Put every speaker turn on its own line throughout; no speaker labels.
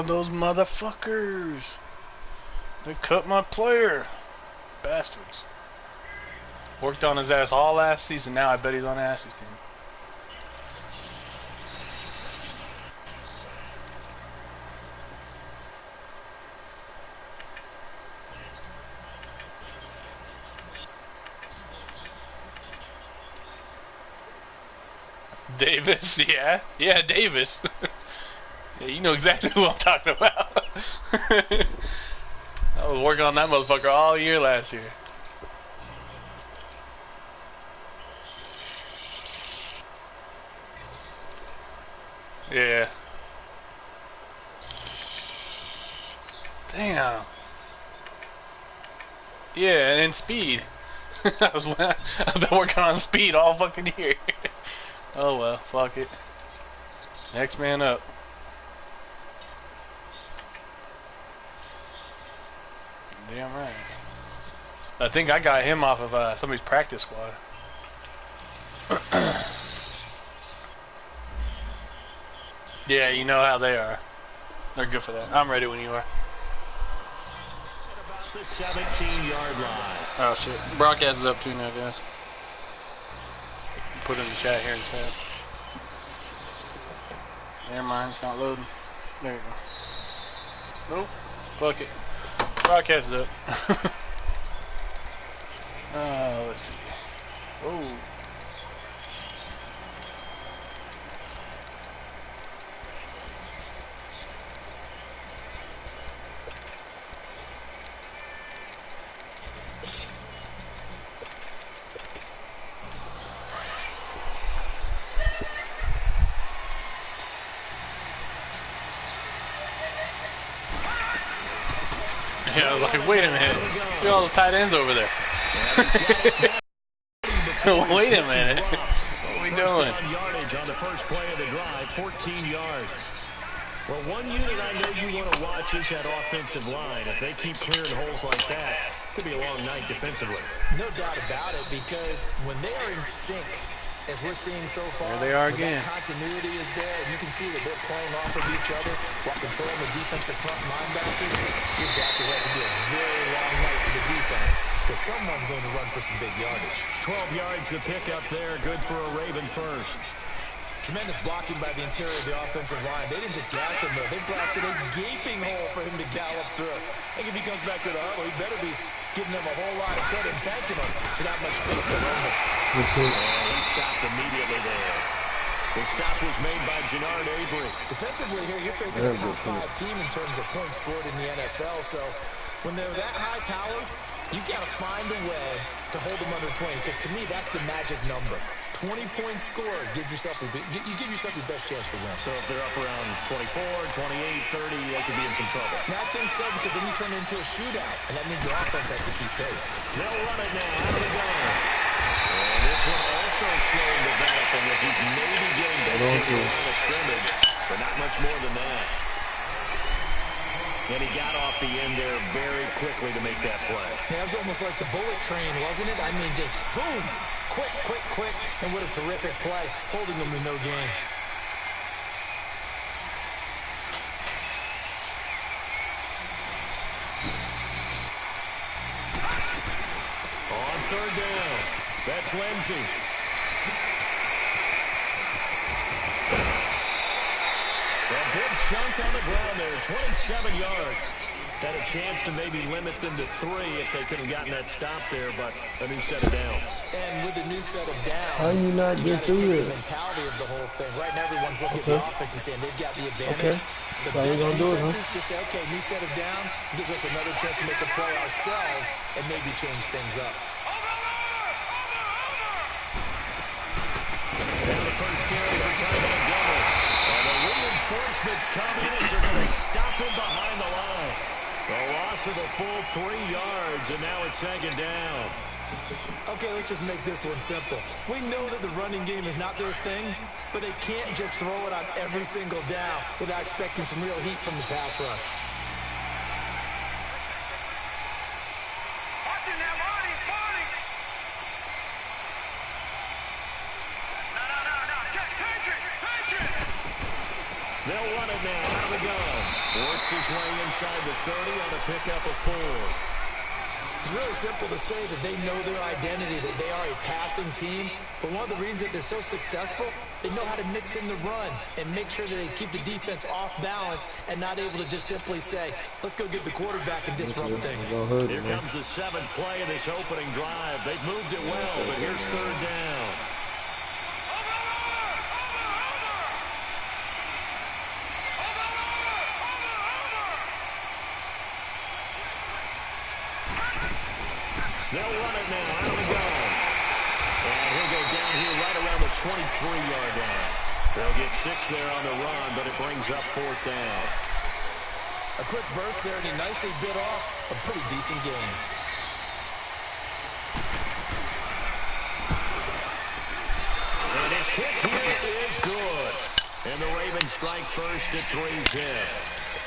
those motherfuckers. They cut my player. Bastards. Worked on his ass all last season. Now I bet he's on Ash's team. Davis, yeah. Yeah, Davis. Yeah, you know exactly who I'm talking about. I was working on that motherfucker all year last year. Yeah. Damn. Yeah, and speed. I've been working on speed all fucking year. Oh well, fuck it. Next man up. Damn right. I think I got him off of somebody's practice squad. Yeah, you know how they are. They're good for that. I'm ready when you are.
At about the 17-yard line.
Oh shit. Broadcast is up too now, guys. Put in the chat here in the chat. Never mind, it's not loading. There you go. Nope. Fuck it. Broadcast is up. Let's see. Oh. Yeah, I was like, wait a minute. Look at all those tight ends over there. Wait a minute. What are we doing?
Yardage on the first play of the drive, 14 yards. Well, one unit I know you want to watch is that offensive line. If they keep clearing holes like that, it could be a long night defensively.
No doubt about it, because when they are in sync, as we're seeing so far,
there they are again.
That continuity is there, and you can see that they're playing off of each other while controlling the defensive front linebackers. You're exactly right. It could be a very long night for the defense, because someone's going to run for some big yardage.
12 yards to pick up there. Good for a Raven first.
Tremendous blocking by the interior of the offensive line. They didn't just gash him, though. They blasted a gaping hole for him to gallop through. I think if he comes back to the huddle, he better be giving them a whole lot of credit and thanking them for that much space to run with.
And he stopped immediately there. The stop was made by Jannard Avery.
Defensively here, you're facing a top 5 team in terms of points scored in the NFL. So when they're that high powered, you've got to find a way to hold them under 20, because to me, that's the magic number. 20-point score gives yourself you give yourself your best chance to win.
So if they're up around 24, 28, 30, they could be in some trouble.
Yeah, I think so, because then you turn it into a shootout, and that means your offense has to keep pace.
They'll run it now out of the gun. And this one also slowing developing as he's maybe getting back into the line of scrimmage, but not much more than that. And he got off the end there very quickly to make that play.
Yeah, it was almost like the bullet train, wasn't it? I mean, just zoom. Quick, quick, quick. And what a terrific play, holding them to no gain.
On third down, that's Lindsey. A big chunk on the ground there, 27 yards. Had a chance to maybe limit them to 3 if they could have gotten that stop there, but a new set of downs.
And with a new set of downs,
how you not get through
take
it?
The mentality of the whole thing. Right now, everyone's looking at the offense and saying they've got the advantage. The
so
best
gonna do it, huh?
just say, okay, new set of downs, gives us another chance to make a play ourselves and maybe change things up.
Now the first carry for Tyler Gilmer. And the reinforcements come in as they're going to stop him behind the line. The loss of the full 3 yards, and now it's second down.
Okay, let's just make this one simple. We know that the running game is not their thing, but they can't just throw it on every single down without expecting some real heat from the pass rush.
They'll run it now out of the gun. Works his way inside the 30 on a pickup of 4.
It's really simple to say that they know their identity, that they are a passing team. But one of the reasons that they're so successful, they know how to mix in the run and make sure that they keep the defense off balance and not able to just simply say, let's go get the quarterback and disrupt things.
Here comes the 7th play of this opening drive. They've moved it well, but here's 3rd down. They'll run it now, out of the gun. And he'll go down here right around the 23-yard line. They'll get 6 there on the run, but it brings up 4th down.
A quick burst there, and he nicely bit off a pretty decent game.
And his kick here is good. And the Ravens strike first at 3-zip.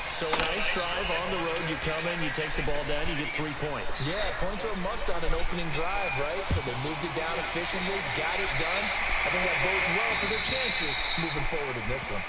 So a nice drive on the road. You come in, you take the ball down, you get 3 points.
Yeah, points are a must on an opening drive, right? So they moved it down efficiently, got it done. I think that bodes well for their chances moving forward in this one.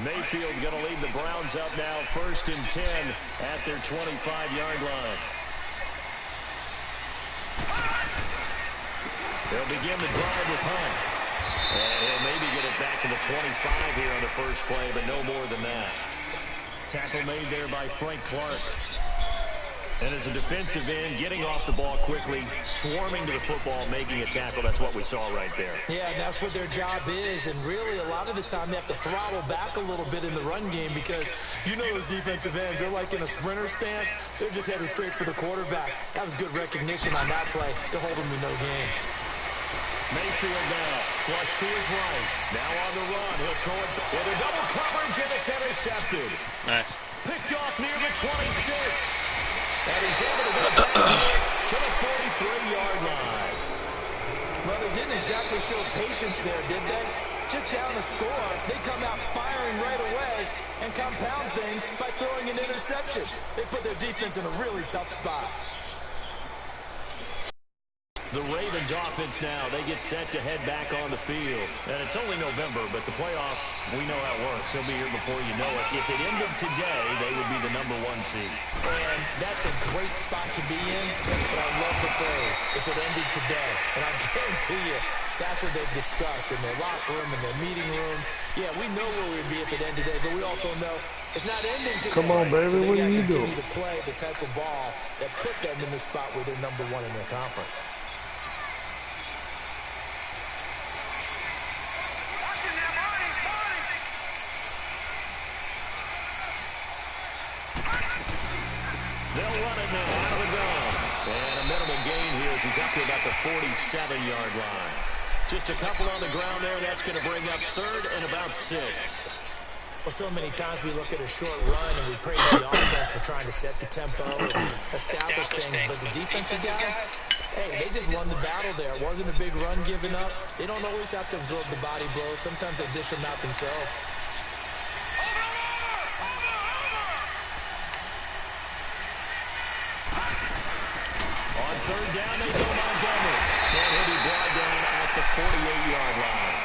Mayfield going to lead the Browns up now, 1st and 10 at their 25-yard line. They'll begin the drive with Hunt. And he'll maybe get it back to the 25 here on the first play, but no more than that. Tackle made there by Frank Clark. And as a defensive end, getting off the ball quickly, swarming to the football, making a tackle. That's what we saw right there.
Yeah, and that's what their job is. And really, a lot of the time, they have to throttle back a little bit in the run game because you know those defensive ends, they're like in a sprinter stance. They're just headed straight for the quarterback. That was good recognition on that play to hold them to no gain.
Mayfield now, flush to his right. Now on the run, he'll throw it into double coverage, and it's intercepted.
Nice.
Picked off near the 26. And he's able to go back to the 43-yard line.
Well, they didn't exactly show patience there, did they? Just down a score, they come out firing right away and compound things by throwing an interception. They put their defense in a really tough spot.
The Ravens offense now, they get set to head back on the field. And it's only November, but the playoffs, we know how it works. They'll be here before you know it. If it ended today, they would be the #1 seed.
And that's a great spot to be in, but I love the phrase, if it ended today. And I guarantee you, that's what they've discussed in their locker room, in their meeting rooms. Yeah, we know where we'd be if it ended today, but we also know it's not ending today.
Come on, baby,
so
what are you doing?
Continue to play the type of ball that put them in the spot where they're #1 in their conference.
They'll run it now out of the gun. And a minimal gain here as he's up to about the 47-yard line. Just a couple on the ground there. That's going to bring up 3rd and about 6.
Well, so many times we look at a short run and we praise the offense for trying to set the tempo and establish things. But the defensive guys, hey, they just won the battle there. It wasn't a big run given up. They don't always have to absorb the body blows. Sometimes they dish them out themselves.
On 3rd down, they go Montgomery. And he'll be brought down at the 48-yard line.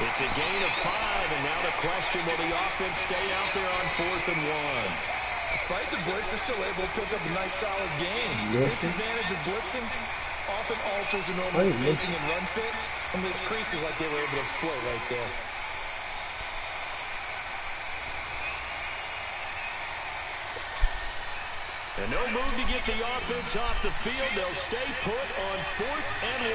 It's a gain of 5, and now the question, will the offense stay out there on 4th and 1?
Despite the blitz, they're still able to pick up a nice, solid gain. The disadvantage of blitzing often alters the normal spacing and run fits and leaves creases like they were able to exploit right there.
And no move to get the offense off the field. They'll stay put on 4th and 1.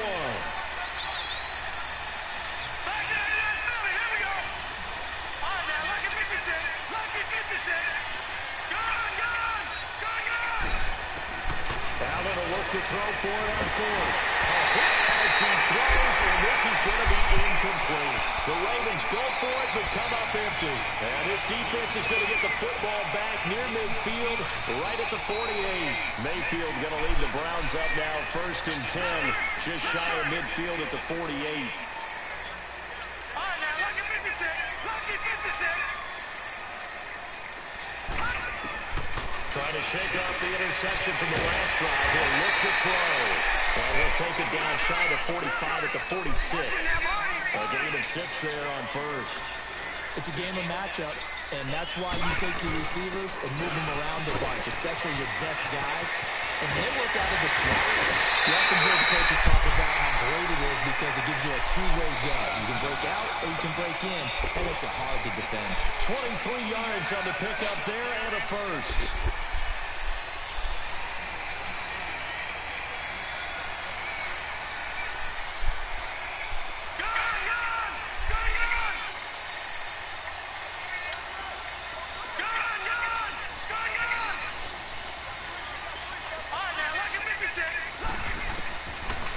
Allen will look to throw for it on 4th. As he throws, and this is going to be incomplete. The Ravens go for it, but come up empty. And this defense is going to get the football back near midfield, right at the 48. Mayfield going to lead the Browns up now, 1st and 10, just shy of midfield at the 48.
All right, now, look at 56.
to shake off the interception from the last drive, he'll look to throw. And he'll take it down shy of 45 at the 46. A gain of 6 there on first.
It's a game of matchups, and that's why you take your receivers and move them around a bunch, especially your best guys. And they work out of the slot. You often hear the coaches talk about how great it is because it gives you a two-way go. You can break out or you can break in. That makes it hard to defend.
23 yards on the pickup there and a first.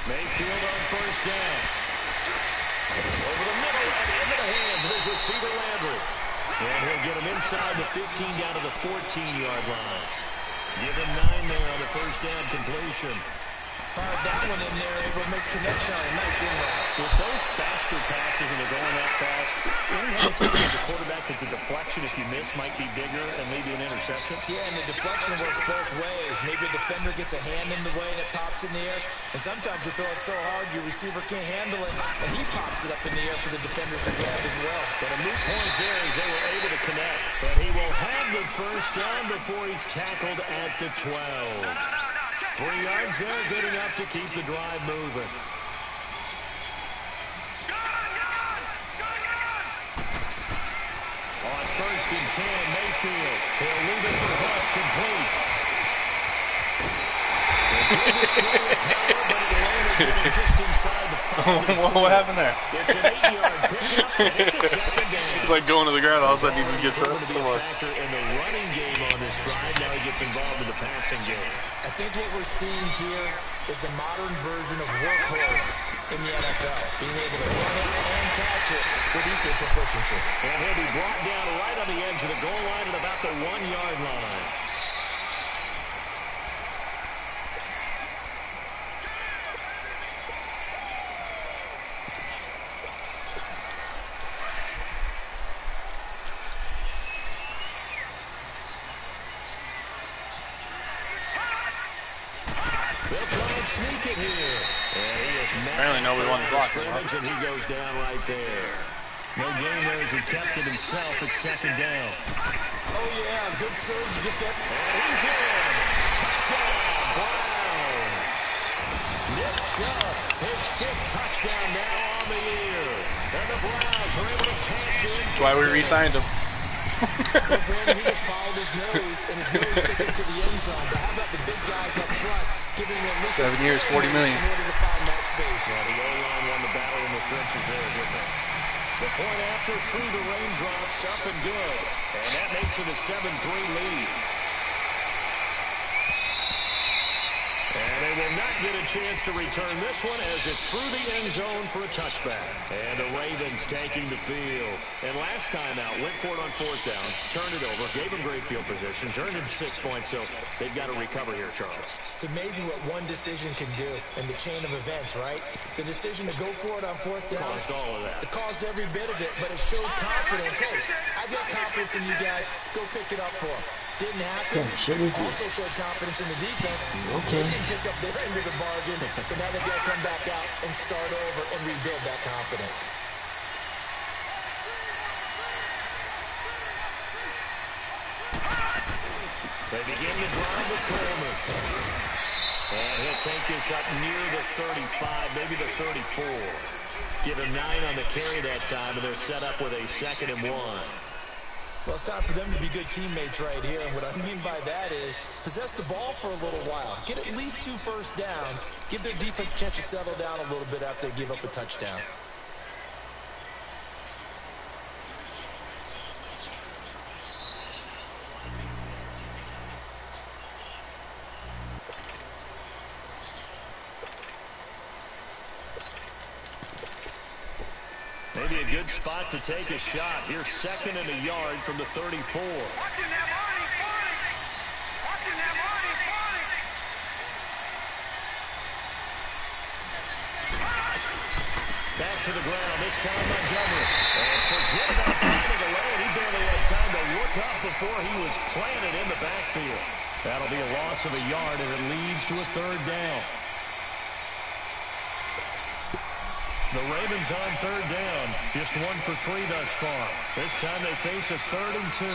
Mayfield on first down. Over the middle and into the hands of his receiver Landry. And he'll get him inside the 15 down to the 14-yard line. Give him 9 there on the first down completion.
Fired that one in there, able to make connection on a nice in-route.
With those faster passes and they're going that fast, any hesitation as a quarterback that the deflection, if you miss, might be bigger and maybe an interception?
Yeah, and the deflection works both ways. Maybe a defender gets a hand in the way and it pops in the air. And sometimes you throw it so hard your receiver can't handle it, and he pops it up in the air for the defenders to grab as well.
But a moot point there is they were able to connect. But he will have the first down before he's tackled at the 12. 3 yards there, good enough to keep the drive moving. On first and 10, Mayfield. He'll leave it for Hunt, complete. Good display of power, but it will only get him just inside the 5.
What happened there?
It's an 8-yard pickup, and it's a second down.
He's like going to the ground, all of a sudden he just gets up.
Going to be a factor in the running game on this drive. Now he gets involved in the passing game.
I think what we're seeing here is the modern version of workhorse in the NFL. Being able to run it and catch it with equal proficiency.
And he'll be brought down right on the edge of the goal line at about the 1-yard line. They'll try and sneak it here. And he is
apparently nobody wanted to block him.
And he goes down right there. No gain there as he kept it himself at second down.
Oh, yeah, good surge to get that.
And he's in. Touchdown, Browns. Nick Chubb, his 5th touchdown now on the year. And the Browns are able to cash in.
That's why we re-signed him.
Brandon, he just followed his nose, and his nose took him to the end zone. But how about the big guys up front, giving him at least
7 years, $40 million.
in order to find that space?
Yeah, the O-line won the battle in the trenches there, didn't it? The point after through the raindrops, up and good. And that makes it a 7-3 lead. And they will not get a chance to return this one as it's through the end zone for a touchback. And the Ravens taking the field. And last time out, went for it on 4th down, turned it over, gave them great field position, turned it to 6 points, so they've got to recover here, Charles.
It's amazing what one decision can do in the chain of events, right? The decision to go for it on 4th down.
Caused all of that.
It caused every bit of it, but it showed confidence. Hey, I've got confidence in you guys. Go pick it up for them. Didn't happen. Also showed confidence in the defense. They didn't pick up their end of the bargain, so now they've got to come back out and start over and rebuild that confidence.
They begin to drive with Coleman. And he'll take this up near the 35, maybe the 34. Give him 9 on the carry that time, and they're set up with a 2nd and 1.
Well, it's time for them to be good teammates right here. And what I mean by that is possess the ball for a little while. Get at least 2 first downs. Give their defense a chance to settle down a little bit after they give up a touchdown.
Maybe a good spot to take a shot. Here's 2nd and a yard from the 34. Back to the ground, this time Montgomery. And forget about finding a lane. He barely had time to look up before he was planted in the backfield. That'll be a loss of a yard, and it leads to a third down. The Ravens on third down. Just 1 for 3 thus far. This time they face a 3rd and 2.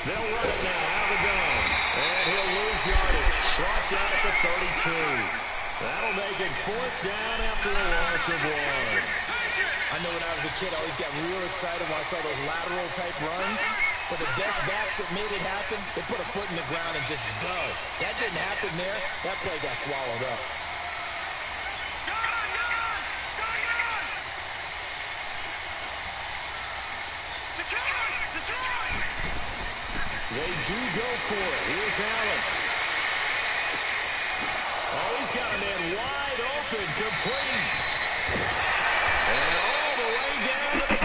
They'll run it now out of the gun. And he'll lose yardage. Brought down at the 32. That'll make it 4th down after a loss of 1.
I know when I was a kid, I always got real excited when I saw those lateral type runs. But the best backs that made it happen, they put a foot in the ground and just go. That didn't happen there. That play got swallowed up.
They do go for it. Here's Allen. Oh, he's got a man wide open, complete. And all the way down to the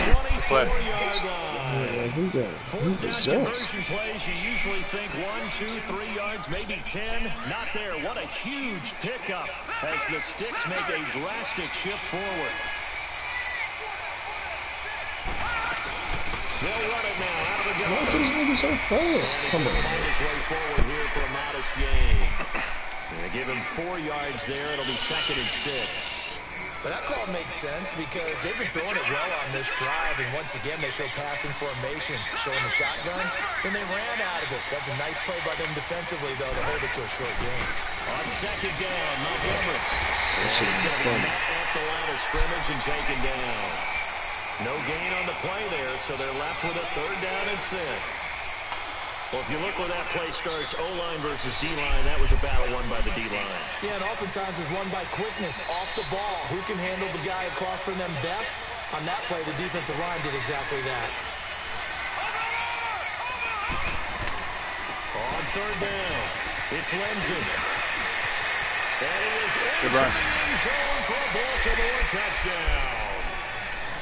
24-yard line.
Who's that?
Fourth down conversion plays, you usually think 1, 2, 3 yards, maybe 10. Not there. What a huge pickup as the Sticks make a drastic shift forward. They'll run it now out of the gun.
What's this nigga so fast?
Come on. Find his way forward here for a modest gain. They give him 4 yards there. It'll be 2nd and 6.
But that call makes sense because they've been throwing it well on this drive, and once again they show passing formation, showing the shotgun. Then they ran out of it. That's a nice play by them defensively, though, to hold it to a short gain.
On 2nd down, Montgomery. He's going to be met at the line of scrimmage and taken down. No gain on the play there, so they're left with a 3rd down and 6. Well, if you look where that play starts, O-line versus D-line, that was a battle won by the D-line.
Yeah, and oftentimes it's won by quickness off the ball. Who can handle the guy across from them best? On that play, the defensive line did exactly that.
On 3rd down, it's Lindsey. And he is into the end zone for a Baltimore touchdown.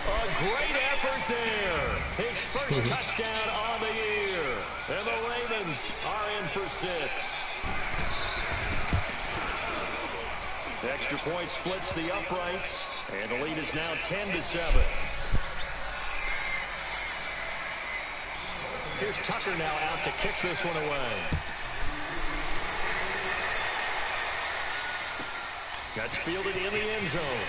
A great effort there. His first touchdown on the year. And the Ravens are in for 6. The extra point splits the uprights. And the lead is now 10-7. Here's Tucker now out to kick this one away. That's fielded in the end zone.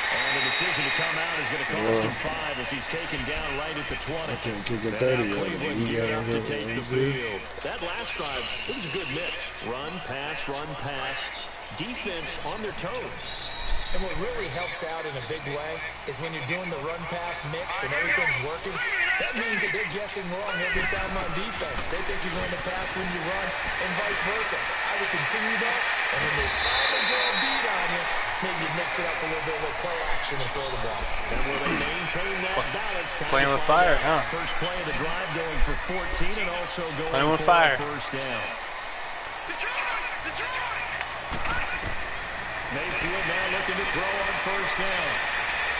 And the decision to come out is going to cost him 5 as he's taken down right at the 20. Now Cleveland geared up to take the field. That last drive, it was a good mix. Run, pass, defense on their toes.
And what really helps out in a big way is when you're doing the run-pass mix and everything's working, that means that they're guessing wrong every time on defense. They think you're going to pass when you run and vice versa. I would continue that, and when they finally draw a beat on you, maybe you mix it up a little bit with play action and throw the ball.
And will they maintain that balance?
Playing with fire, huh?
First play of the drive going for 14 and also going
playing with
for
fire.
A first down. Mayfield now looking to throw on first down.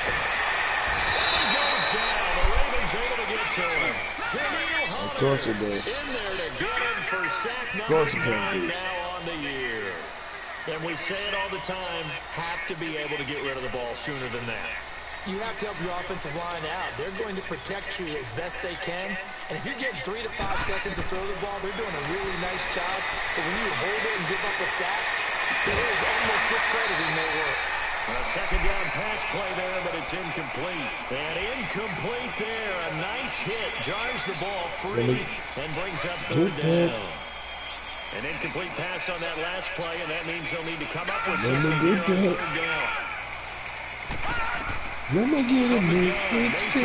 And he goes down. The Ravens able to get to him. Daniel Hunter in there to get him for sack number 9 now on the year. And we say it all the time, have to be able to get rid of the ball sooner than that.
You have to help your offensive line out. They're going to protect you as best they can. And if you're getting 3 to 5 seconds to throw the ball, they're doing a really nice job. But when you hold it and give up a sack, they're almost discrediting their work.
A second down pass play there, but it's incomplete. And incomplete there. A nice hit. Jars the ball free and brings up 3rd down. An incomplete pass on that last play, and that means they'll need to come up with something here on 3rd down.
Let me get a big 6.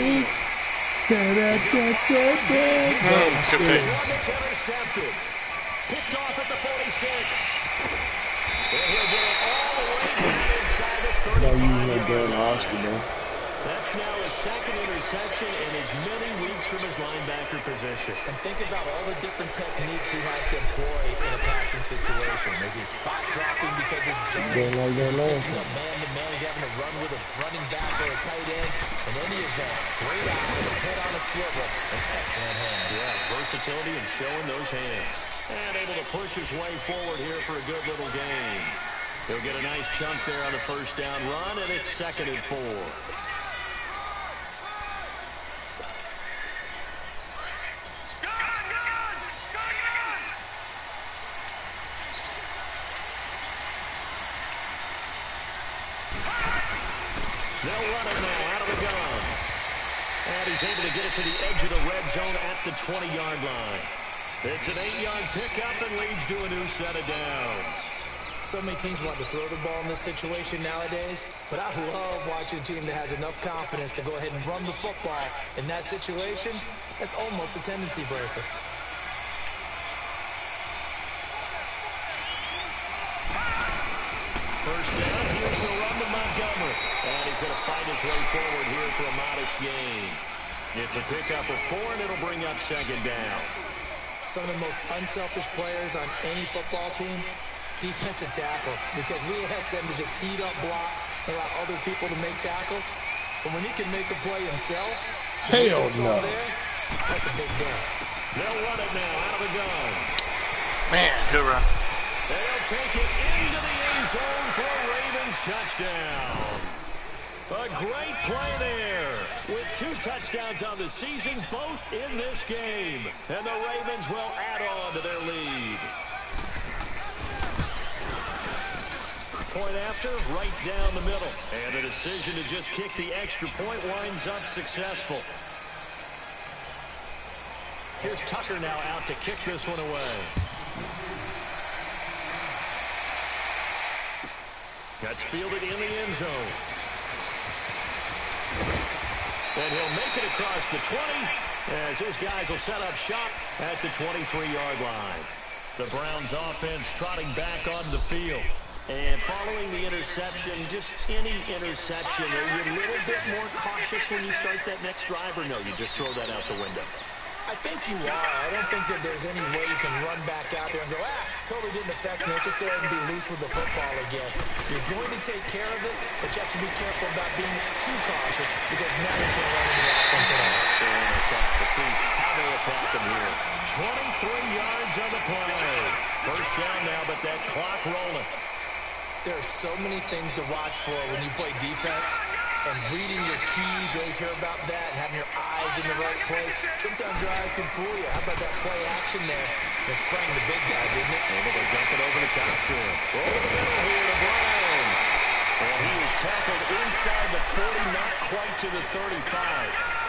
It's intercepted. Picked off at the 46. And he'll get it all the way down inside the 35-yard line. That's now his second interception in as many weeks from his linebacker position.
And think about all the different techniques he has to employ in a passing situation. Is he spot dropping because it's zone? Is he picking up man-to-man? He's having to run with a running back or a tight end. In any event, great eyes, head on a swivel, and excellent hands.
Yeah, versatility and showing those hands. And able to push his way forward here for a good little gain. He'll get a nice chunk there on the first down run, and it's 2nd and 4. They'll run it now out of the gun. And he's able to get it to the edge of the red zone at the 20-yard line. It's an 8-yard pickup and leads to a new set of downs.
So many teams want to throw the ball in this situation nowadays, but I love watching a team that has enough confidence to go ahead and run the football. In that situation, that's almost a tendency breaker.
First down, here's the run to Montgomery. And he's going to fight his way forward here for a modest gain. It's a pickup of 4, and it'll bring up 2nd down.
Some of the most unselfish players on any football team, defensive tackles, because we ask them to just eat up blocks, allow other people to make tackles. But when he can make a play himself,
hell no.
That's a big deal.
They'll run it now out of the gun.
Man, good run.
They'll take it into the end zone for a Ravens touchdown. A great play there with 2 touchdowns on the season, both in this game. And the Ravens will add on to their lead. Point after, right down the middle. And the decision to just kick the extra point winds up successful. Here's Tucker now out to kick this one away. That's fielded in the end zone. And he'll make it across the 20 as his guys will set up shop at the 23-yard line. The Browns offense trotting back onto the field. And following the interception, just any interception, are you a little bit more cautious when you start that next drive, or no, you just throw that out the window?
I think you are. I don't think that there's any way you can run back out there and go, totally didn't affect me. Let's just go ahead and be loose with the football again. You're going to take care of it, but you have to be careful about being too cautious because now you can't run any offense at all.
Stay in attack. We'll see how they attack them here. 23 yards on the play. First down now, but that clock rolling.
There are so many things to watch for when you play defense. And reading your keys, you always hear about that, and having your eyes in the right place. Sometimes your eyes can fool you. How about that play action there? It sprang the big guy, didn't it?
Able to dump it over the top to him. Over the middle here to Brown. And he is tackled inside the 40, not quite to the 35.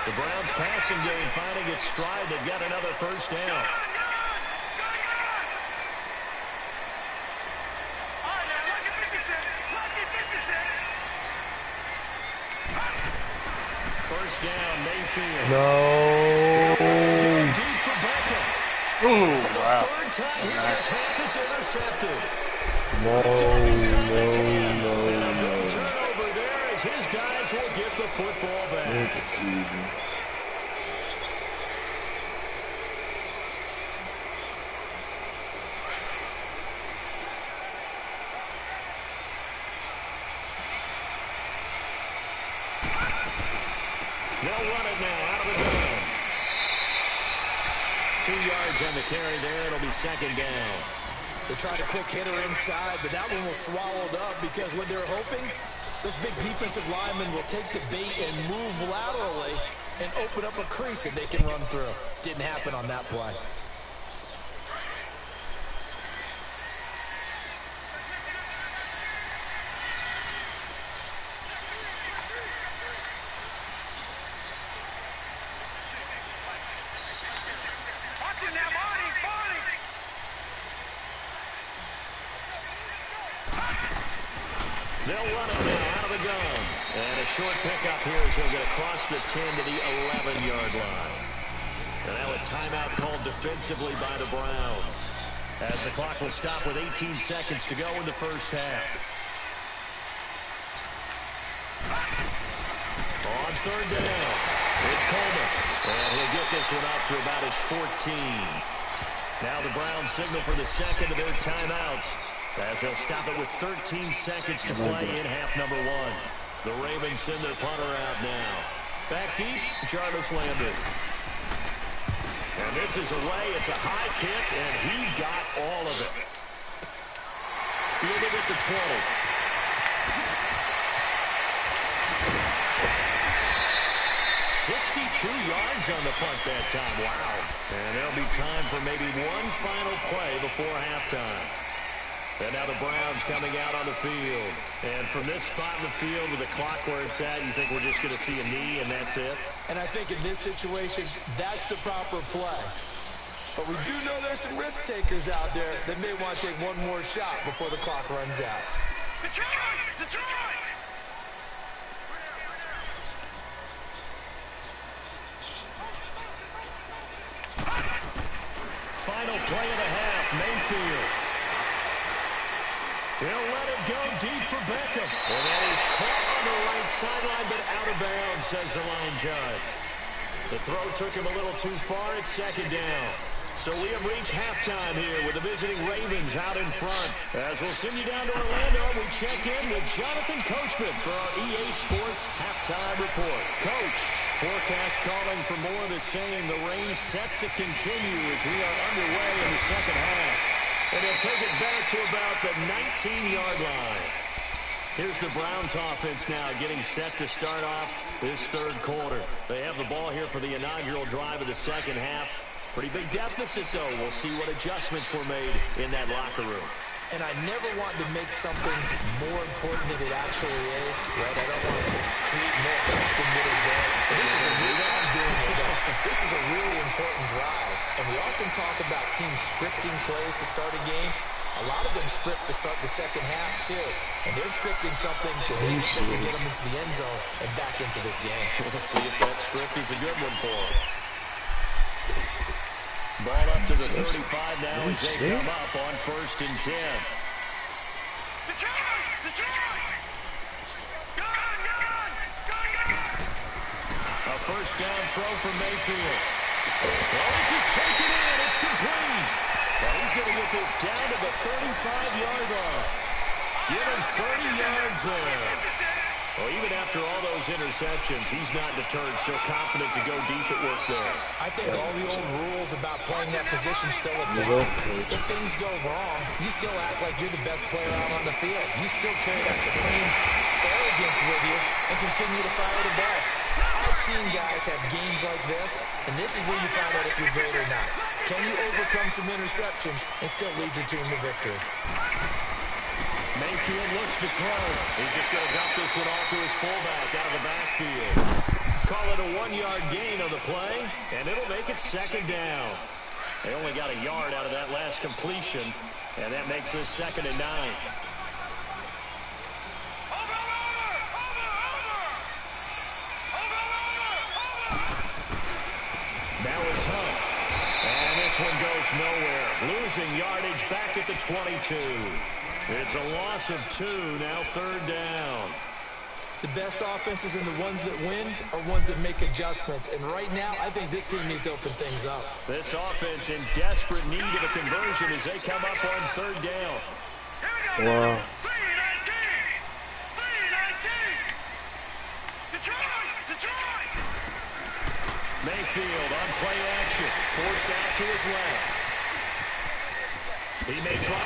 The Browns passing game finding its stride. They've got another first down. First down, Mayfield.
No.
Deep for Beckham.
Ooh,
For the
wow.
third time here,
Nice.
this half it's intercepted.
No,
And a good turnover there as his guys will get the football back. They'll run it now out of the gun. 2 yards on the carry there. It'll be 2nd down.
They tried a quick hitter inside, but that one was swallowed up because what they're hoping, those big defensive linemen will take the bait and move laterally and open up a crease that they can run through. Didn't happen on that play.
They'll run it now out of the gun. And a short pickup here as he'll get across the 10 to the 11-yard line. And now a timeout called defensively by the Browns. As the clock will stop with 18 seconds to go in the first half. On third down, it's Coleman. And he'll get this one up to about his 14. Now the Browns signal for the second of their timeouts, as they'll stop it with 13 seconds to play in half number 1. The Ravens send their punter out now. Back deep, Jarvis Landry. And this is away. It's a high kick, and he got all of it. Fielded at the 20. 62 yards on the punt that time. Wow. And there'll be time for maybe one final play before halftime. And now the Browns coming out on the field. And from this spot in the field with the clock where it's at, you think we're just going to see a knee and that's it?
And I think in this situation, that's the proper play. But we do know there's some risk takers out there that may want to take one more shot before the clock runs out.
Detroit! Detroit! Final play of the half, Mayfield. He'll let it go deep for Beckham. And that is caught on the right sideline, but out of bounds, says the line judge. The throw took him a little too far. It's second down. So we have reached halftime here with the visiting Ravens out in front. As we'll send you down to Orlando, we check in with Jonathan Coachman for our EA Sports Halftime Report. Coach, forecast calling for more of the same. The rain set to continue as we are underway in the second half. And they'll take it back to about the 19-yard line. Here's the Browns offense now getting set to start off this third quarter. They have the ball here for the inaugural drive of the second half. Pretty big deficit, though. We'll see what adjustments were made in that locker room.
And I never want to make something more important than it actually is, right? I don't want to create more hype than what is there. But this is a really, I'm doing it, though. This is a really important drive. And we often talk about teams scripting plays to start a game. A lot of them script to start the second half, too. And they're scripting something that they expect to get them into the end zone and back into this game.
We'll see if that script is a good one for them. Ball up to the 35 now as they come up on 1st and 10. A first down throw from Mayfield. Well, this is taken in. It's complete. Well, he's going to get this down to the 35-yard line. Give him 30 yards there. Well, even after all those interceptions, he's not deterred, still confident to go deep at work there.
I think all the old rules about playing that position still apply. If things go wrong, you still act like you're the best player out on the field. You still carry that supreme arrogance with you and continue to fire the ball. I've seen guys have games like this, and this is where you find out if you're great or not. Can you overcome some interceptions and still lead your team to victory?
Mayfield looks to throw. He's just going to dump this one off to his fullback out of the backfield. Call it a 1-yard gain on the play, and it'll make it second down. They only got a yard out of that last completion, and that makes this 2nd and 9. Now it's Hunt. And this one goes nowhere. Losing yardage back at the 22. It's a loss of 2, now 3rd down.
The best offenses and the ones that win are ones that make adjustments. And right now, I think this team needs to open things up.
This offense in desperate need of a conversion as they come up on 3rd down.
Wow.
Mayfield on play action. Forced out to his left. He may drop.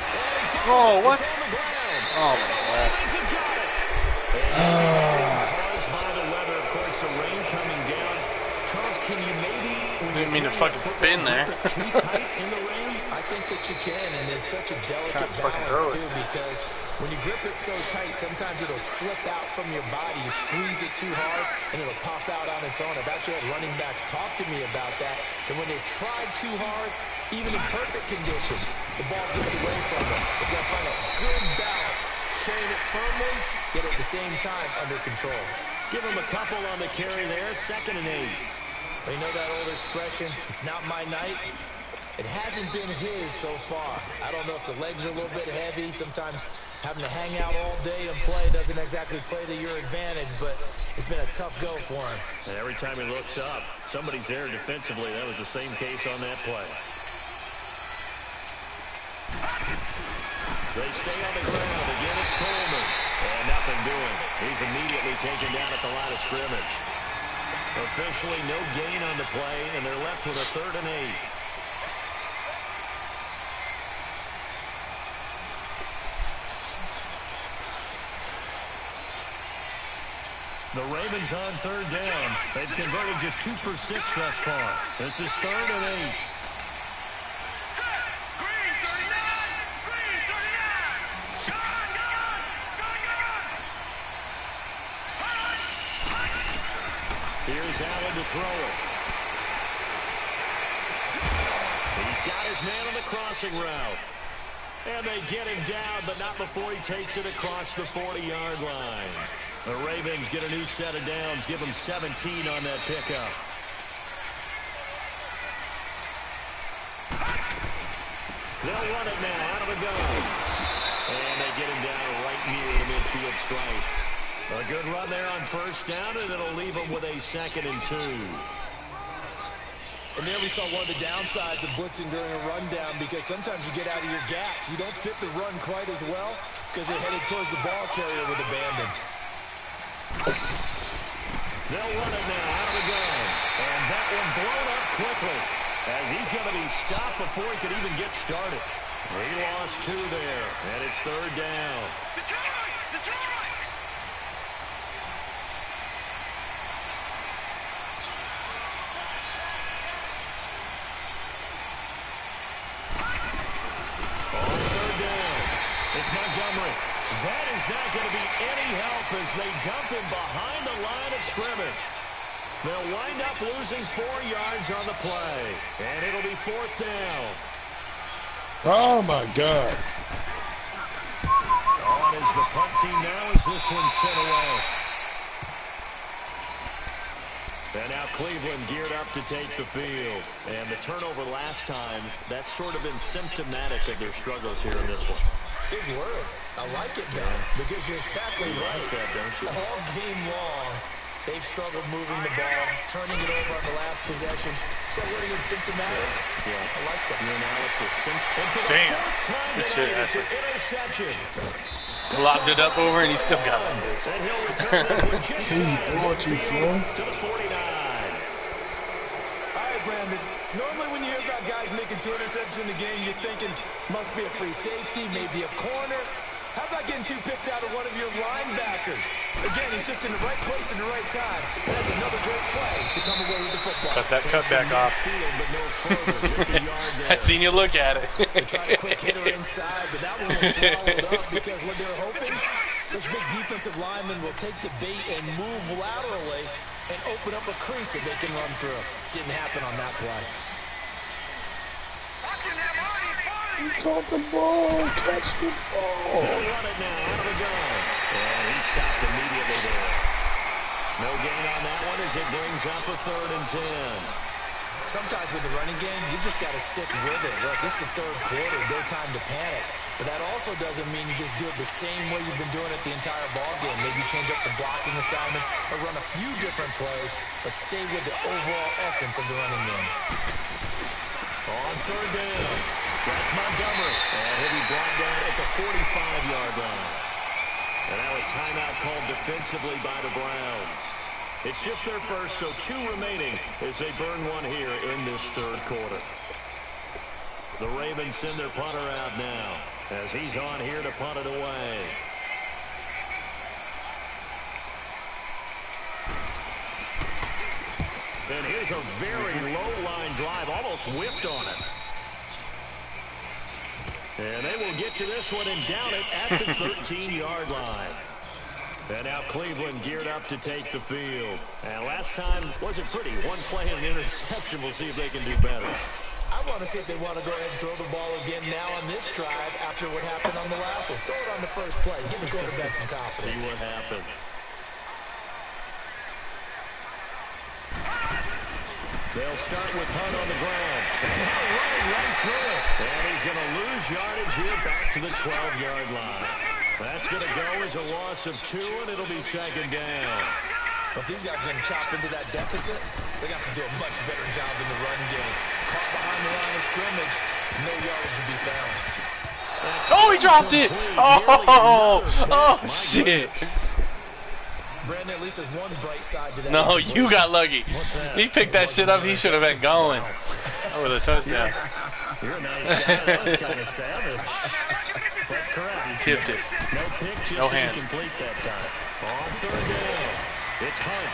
Oh, what?
It's on the ground.
Oh, my God.
Ravens have got it. And caused by the weather, of course, the rain coming down. Charles, can you maybe...
Didn't mean to fucking spin there.
Too tight in the rain?
I think that you can, and it's such a delicate
Can't fucking
balance,
throw it.
too, because when you grip it so tight, sometimes it'll slip out from your body. You squeeze it too hard, and it'll pop out on its own. I've actually had running backs talk to me about that, that when they've tried too hard, even in perfect conditions, the ball gets away from them. They've got to find a good balance, carrying it firmly, yet at the same time under control.
Give him a couple on the carry there. 2nd and 8.
Well, you know that old expression, it's not my night. It hasn't been his so far. I don't know if the legs are a little bit heavy. Sometimes having to hang out all day and play doesn't exactly play to your advantage, but it's been a tough go for him.
And every time he looks up, somebody's there defensively. That was the same case on that play. They stay on the ground. Again, it's Coleman. And nothing doing. He's immediately taken down at the line of scrimmage. Officially no gain on the play, and they're left with a 3rd and 8. The Ravens on 3rd down. They've converted just 2 for 6 thus far. This is 3rd and 8. Here's Allen to throw it. He's got his man on the crossing route. And they get him down, but not before he takes it across the 40-yard line. The Ravens get a new set of downs, give them 17 on that pickup. They'll run it now out of the gun. And they get him down right near the midfield stripe. A good run there on 1st down, and it'll leave them with a 2nd and 2.
And there we saw one of the downsides of blitzing during a rundown, because sometimes you get out of your gaps. You don't fit the run quite as well because you're headed towards the ball carrier with abandon.
They'll run it now out of the gun. And that one blown up quickly, as he's going to be stopped before he could even get started. He lost 2 there, and it's 3rd down. Detroit! It's Montgomery. That is not going to be any help as they dump him behind the line of scrimmage. They'll wind up losing 4 yards on the play, and it'll be 4th down.
Oh, my God.
On is the punt team now as this one's sent away. And now Cleveland geared up to take the field. And the turnover last time, that's sort of been symptomatic of their struggles here in this one.
Big word. I like it, though, because you're exactly right.
Like that, don't you?
All game long, they've struggled moving the ball, turning it over on the last possession. Is that word again, symptomatic?
Yeah.
I like that.
Your analysis. And for the
Damn.
4th time tonight, it's an interception.
Lobbed it up over and he still got it.
And he'll return this one just shy of midfield to the 49.
All right, Brandon. Normally when you hear about guys making 2 interceptions in the game, you're thinking must be a free safety, maybe a corner. How about getting 2 picks out of one of your linebackers? Again, he's just in the right place at the right time. That's another great play to come away with the football.
Cut that cutback off.
Field, but no further, just a yard there.
I seen you look at it.
They tried a quick hitter inside, but that one was swallowed up because what they're hoping, this big defensive lineman will take the bait and move laterally and open up a crease that they can run through. Didn't happen on that play.
He caught the ball. Catch the ball.
They'll run it now out of the gun. And he stopped immediately there. No gain on that one as it brings up a 3rd and 10.
Sometimes with the running game, you just got to stick with it. Look, it's the 3rd quarter. No time to panic. But that also doesn't mean you just do it the same way you've been doing it the entire ball game. Maybe change up some blocking assignments or run a few different plays, but stay with the overall essence of the running game.
On 3rd down, that's Montgomery. And he'll be brought down at the 45-yard line. And now a timeout called defensively by the Browns. It's just their first, so 2 remaining as they burn one here in this 3rd quarter. The Ravens send their punter out now as he's on here to punt it away. And here's a very low-line drive, almost whiffed on it. And they will get to this one and down it at the 13-yard line. And now Cleveland geared up to take the field. And last time wasn't pretty. 1 play and an interception. We'll see if they can do better.
I want to see if they want to go ahead and throw the ball again now on this drive after what happened on the last one. Throw it on the first play. Give the quarterback some confidence.
See what happens. They'll start with Hunt on the ground. And Hunt running right through it. And he's going to lose yardage here back to the 12-yard line. That's going to go as a loss of 2, and it'll be second down.
But these guys are going to chop into that deficit. They got to do a much better job in the run game. Caught behind the line of scrimmage, no yardage will be found.
Oh, he dropped it! Oh, shit.
Brandon, at least there's one bright side to that.
No, you got lucky. He picked that shit up. He should have been going. That was a touchdown.
You're a nice guy. That was kind of savage. But correct.
He tipped it.
No pick, just
No hands.
incomplete that time. On third down, it's Hunt.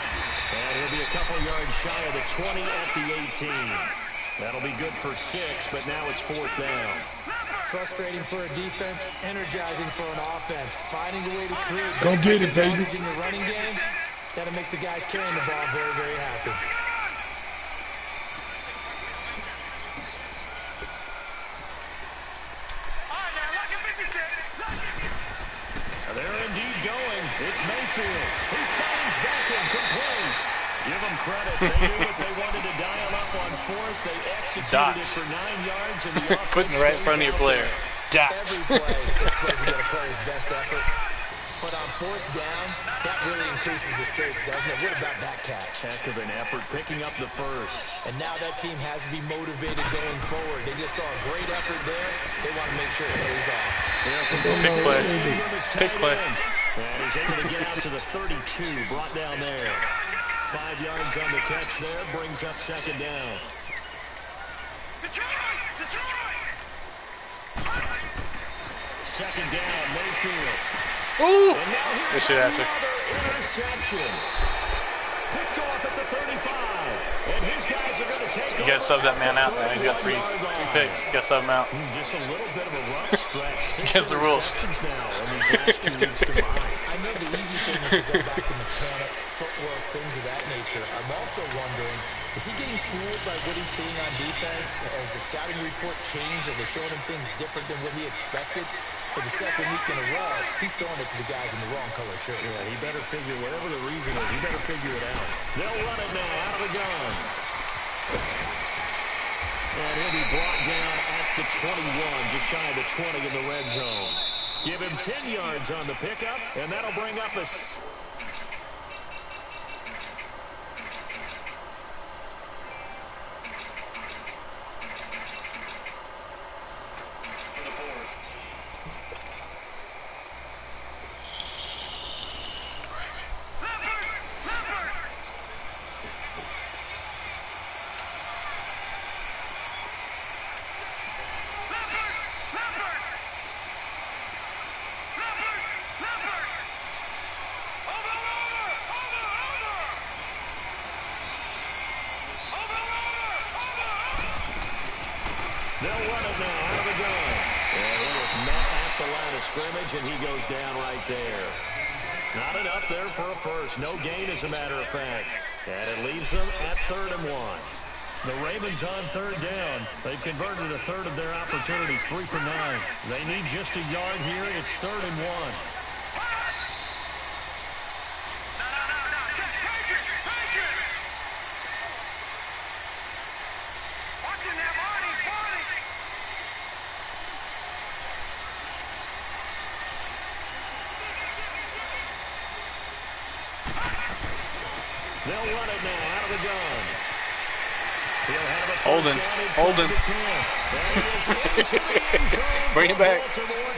And he'll be a couple yards shy of the 20 at the 18. That'll be good for 6, but now it's 4th down.
Frustrating for a defense, energizing for an offense. Finding a way to create
Go get it, baby.
advantage in your running game, that'll make the guys carrying the ball very, very happy.
They're indeed going. It's Mayfield. He finds Beckham complete. Give them credit. They knew what they wanted to dial up on 4th. They executed it for 9 yards. And the
Putting it right in front of your player. Dots.
Every play is supposed to get a player's best effort. But on 4th down, that really increases the stakes, doesn't it? What about that catch?
Heck of an effort picking up the first.
And now that team has to be motivated going forward. They just saw a great effort there. They want to make sure it pays off.
Pick play. Pick play.
And he's able to get out to the 32, brought down there. 5 yards on the catch there, brings up second down. Second down, Mayfield.
Ooh!
And now
Good
here's
shit, Ashley.
another interception. Picked off at the 35. And his guys are going to take
You gotta sub that man out, man. He's got three picks. You gotta sub him out.
Just a little bit of a rough stretch.
Against the rules.
Now in these last 2 weeks combined.
I know the easy thing is to go back to mechanics, footwork, things of that nature. I'm also wondering, is he getting fooled by what he's seeing on defense? Has the scouting report changed? Are they showing him things different than what he expected? For the second week in a row, he's throwing it to the guys in the wrong color shirts.
Yeah, he better figure, whatever the reason is, he better figure it out. They'll run it now out of the gun. And he'll be brought down at the 21, just shy of the 20 in the red zone. Give him 10 yards on the pickup, and that'll bring up a... They'll run it now out of the gun. And he is met at the line of scrimmage, and he goes down right there. Not enough there for a first. No gain, as a matter of fact. And it leaves them at 3rd and 1. The Ravens on 3rd down. They've converted a third of their opportunities, 3 for 9. They need just a yard here. It's 3rd and 1. They'll run it now out of the gun. He'll have a
Holden. Holden. Bring it back.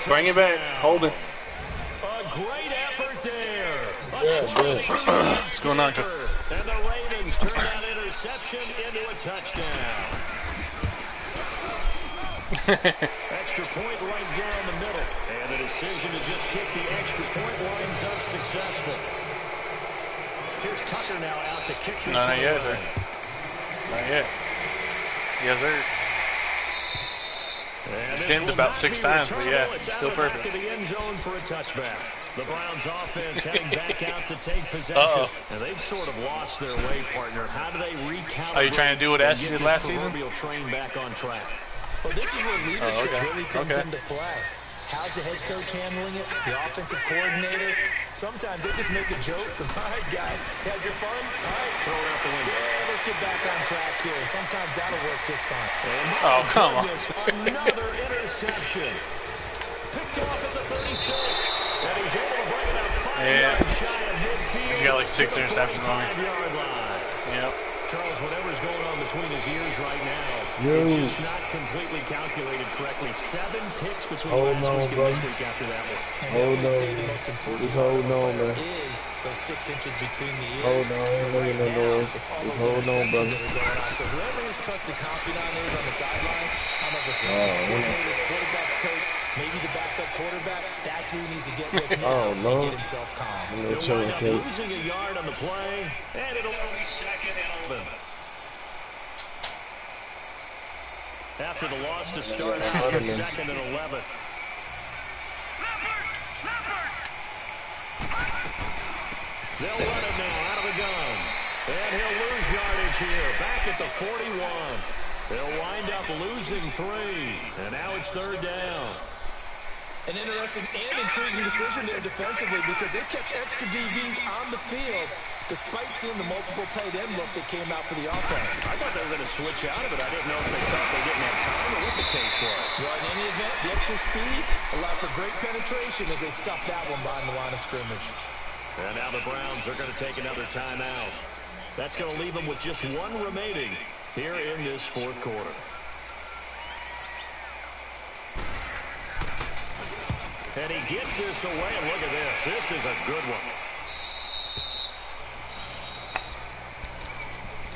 Bring it back. Holden.
A great effort there.
What's going on, Coach?
And the Ravens turn that interception into a touchdown. Extra point right down the middle. And the decision to just kick the extra point winds up successful. Here's Tucker now out to kick this
No, not
one
yet,
away.
sir. Not yet. Yes, sir.
And this
Stemmed
will
about
not
6
be
times, but yeah,
returnable. It's
still
out of the
perfect.
back of the end zone for a touchback. The Browns offense heading back out to take possession.
Uh-oh.
And they've sort of lost their way, partner. How do they recalibrate?
Are you trying to do what
and
Ashley
get
did
this
last season?
proverbial train back on track?
Well, this is where leadership
okay.
really comes
Okay.
into play. How's the head coach handling it? The offensive coordinator? Sometimes they just make a joke. All right, guys, had your fun? All right, throw it out the window. Yeah, let's get back on track here. And sometimes that'll work just fine.
Oh, come on.
Another interception. Picked off at the 36. And he's able to bring it out 5 yards shy of midfield.
He's got like 6 interceptions on him.
5-yard line.
Yep.
Charles, whatever's going on between his ears right now, it's just not completely calculated correctly. 7 picks between last week and this week after that one.
Hold on. The most important
hold on, man.
is those 6 inches between the ears.
Hold on, ain't making no noise.
It's all those
Hold on, brother.
that are going on. So whoever his trusted confidant is on the sidelines, I don't know if it's the coordinator, quarterback's coach, maybe the backup quarterback, that's who he needs to get with now and get himself calm.
He'll wind up losing a yard on the play, and it'll be 2nd and 11. After the loss to start out, 2nd and 11. They'll run it now out of the gun. And he'll lose yardage here. Back at the 41. They'll wind up losing 3. And now it's 3rd down.
An interesting and intriguing decision there defensively because they kept extra DBs on the field despite seeing the multiple tight end look that came out for the offense.
I thought they were going to switch out of it. I didn't know if they thought they didn't have time or what the case was.
Well, in any event, the extra speed allowed for great penetration as they stuffed that one behind the line of scrimmage.
And now the Browns are going to take another timeout. That's going to leave them with just 1 remaining here in this 4th quarter. And he gets this away, and look at this. This is a good one.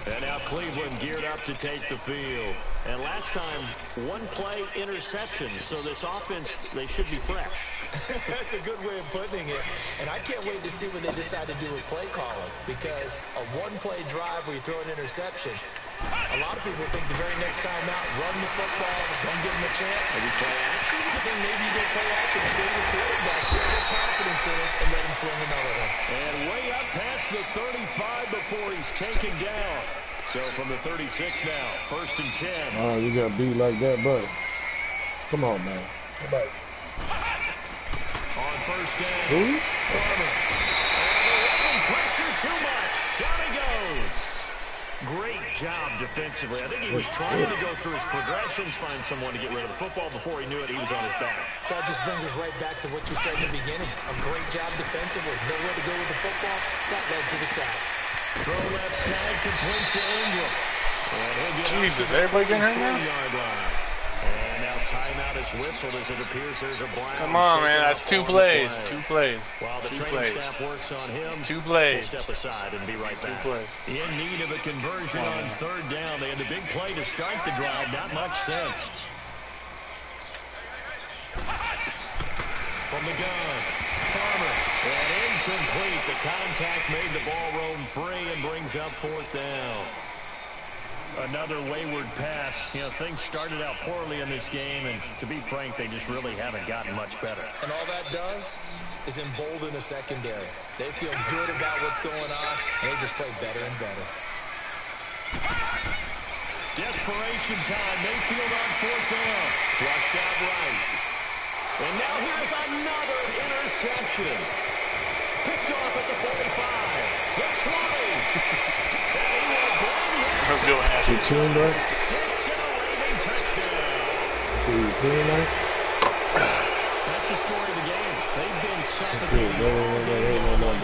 And now Cleveland geared up to take the field. And last time, 1 play interception. So this offense, they should be fresh.
That's a good way of putting it. And I can't wait to see what they decide to do with play calling. Because a 1-play drive where you throw an interception, a lot of people think the very next time out, run the football, don't give them a chance.
Maybe play action.
I think maybe you go play action, show your quarterback, get their confidence in it, and let him fling another one.
And way up past the 35 before he's taken down. So from the 36 now, 1st and 10.
Oh, you got beat like that, bud. Come on, man. Come on.
On 1st down.
Who?
Farmer. And pressure too much. Down he goes. Great job defensively. I think he was trying to go through his progressions, find someone to get rid of the football. Before he knew it, he was on his back.
So that just brings us right back to what you said in the beginning. A great job defensively. Nowhere to go with the football. That led to the sack.
Throw left side, complete to Ingram.
Jesus, everybody getting hurt now?
And now timeout is whistled as it appears there's a Brown.
Come on, man. That's 2 plays. 2 plays.
While the
2
training
plays.
staff works on him,
2 plays.
we'll step aside and be right back.
2 plays.
In need of a conversion on 3rd down. They had the big play to start the drive. Not much sense. From the gun, Farmer. And incomplete. The contact made the ball roam free and brings up 4th down. Another wayward pass. You know, things started out poorly in this game, and to be frank, they just really haven't gotten much better.
And all that does is embolden the secondary. They feel good about what's going on, and they just play better and better.
Desperation time. Mayfield on 4th down. Flushed out right. And now here's another interception. Picked off at the 45. The 20.
Let's go, Ashley.
2-10, bro.
6 Raving touchdown.
2-10, man.
That's the story of the game. They've been suffocating.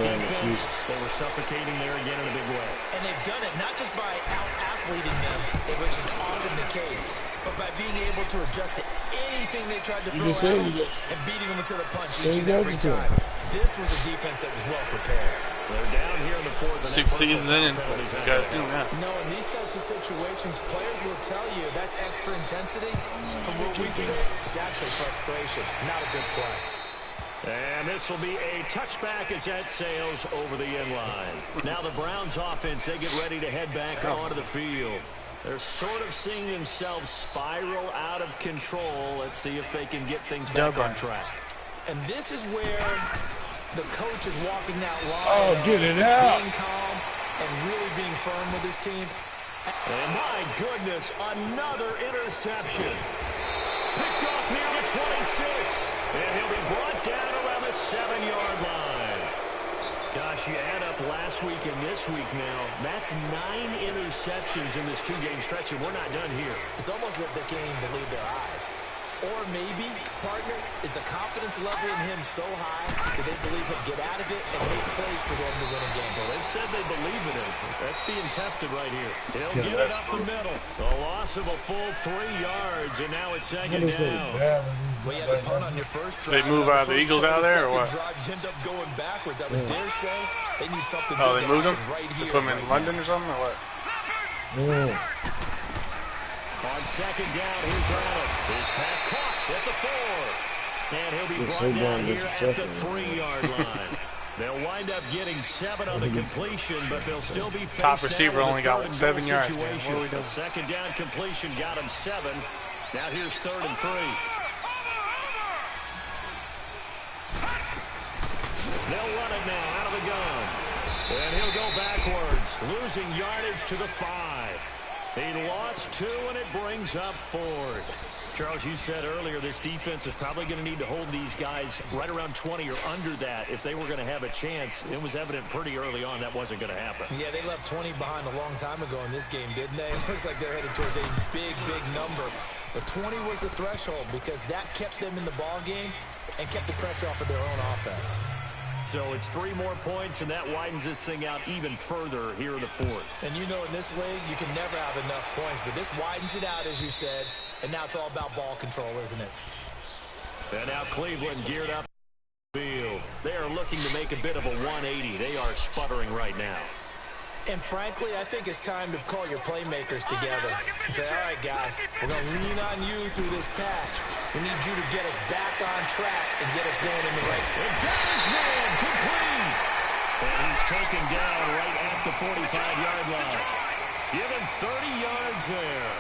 Defense. They were suffocating there again in a big way.
And they've done it not just by out-athleting them, which is often the case, but by being able to adjust to anything they tried to throw at them and beating them until the punch each and every time. This was a defense that was well prepared.
They're down here in the 4th.
6 seasons in, and you guys doing that.
No, in these types of situations, players will tell you that's extra intensity. From where we sit, it's actually frustration, not a good play.
And this will be a touchback as that sails over the end line. Now the Browns offense, they get ready to head back onto the field. They're sort of seeing themselves spiral out of control. Let's see if they can get things back on track.
And this is where the coach is walking that line.
Oh, get it out.
Being calm and really being firm with his team.
And my goodness, another interception. Picked off near the 20. 26. And he'll be brought down around the 7-yard line. Gosh, you add up last week and this week now. That's 9 interceptions in this 2-game stretch, and we're not done here.
It's almost as if they can't even believe their eyes. Or maybe, partner, is the confidence level in him so high that they believe he'll get out of it and make plays for them to win a game.
Well, they've said they believe in him. That's being tested right here. He'll get it up the middle. A loss of a full 3 yards, and now it's second down.
Well, you had to punt on your first drive.
They move the Eagles out of there, or what?
Drive, you end up going backwards. I would dare say they need something
Oh, they moved them?
right here.
They put them in London or something, or what?
On second down, here's Allen. His pass caught at the 4. And he'll be brought down here at the 3-yard line. They'll wind up getting 7 on the completion, but they'll still be faced
Top receiver
down
only
with a
got
3rd and
7
goal
yards. Man, what
situation.
are we doing?
A second down completion got him 7. Now here's 3rd and 3. They'll run it now out of the gun. And he'll go backwards, losing yardage to the 5. He lost 2, and it brings up 4th. Charles, you said earlier this defense is probably going to need to hold these guys right around 20 or under that if they were going to have a chance. It was evident pretty early on that wasn't going to happen.
Yeah, they left 20 behind a long time ago in this game, didn't they? It looks like they're headed towards a big, big number. But 20 was the threshold because that kept them in the ball game and kept the pressure off of their own offense.
So it's 3 more points, and that widens this thing out even further here in the 4th.
And you know in this league, you can never have enough points, but this widens it out, as you said, and now it's all about ball control, isn't it?
And now Cleveland geared up the field. They are looking to make a bit of a 180. They are sputtering right now.
And frankly, I think it's time to call your playmakers together and say, all right, guys, we're going to lean on you through this patch. We need you to get us back on track and get us going in the right.
And got his man complete. And he's taken down right at the 45-yard line. Give him 30 yards there.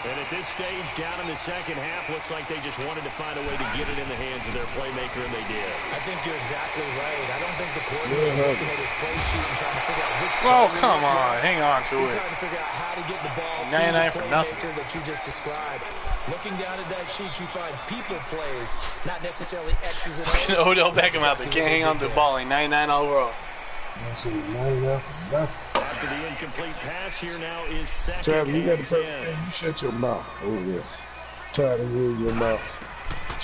And at this stage, down in the second half, looks like they just wanted to find a way to get it in the hands of their playmaker, and they did.
I think you're exactly right. I don't think the coordinator is looking at his play sheet and trying to figure out which play.
Oh, come on. Hang on to
He's
it.
trying to figure out how to get the ball to
99
the
for
playmaker that you just described. Looking down at that sheet, you find people plays, not necessarily X's and O's.
Odell Beckham out there. Can't hang on to the ball. He's 99 overall.
After the incomplete pass, here now is second
Travis, you got
and
to put
10.
you shut your mouth. Oh, yeah. Try to use your mouth.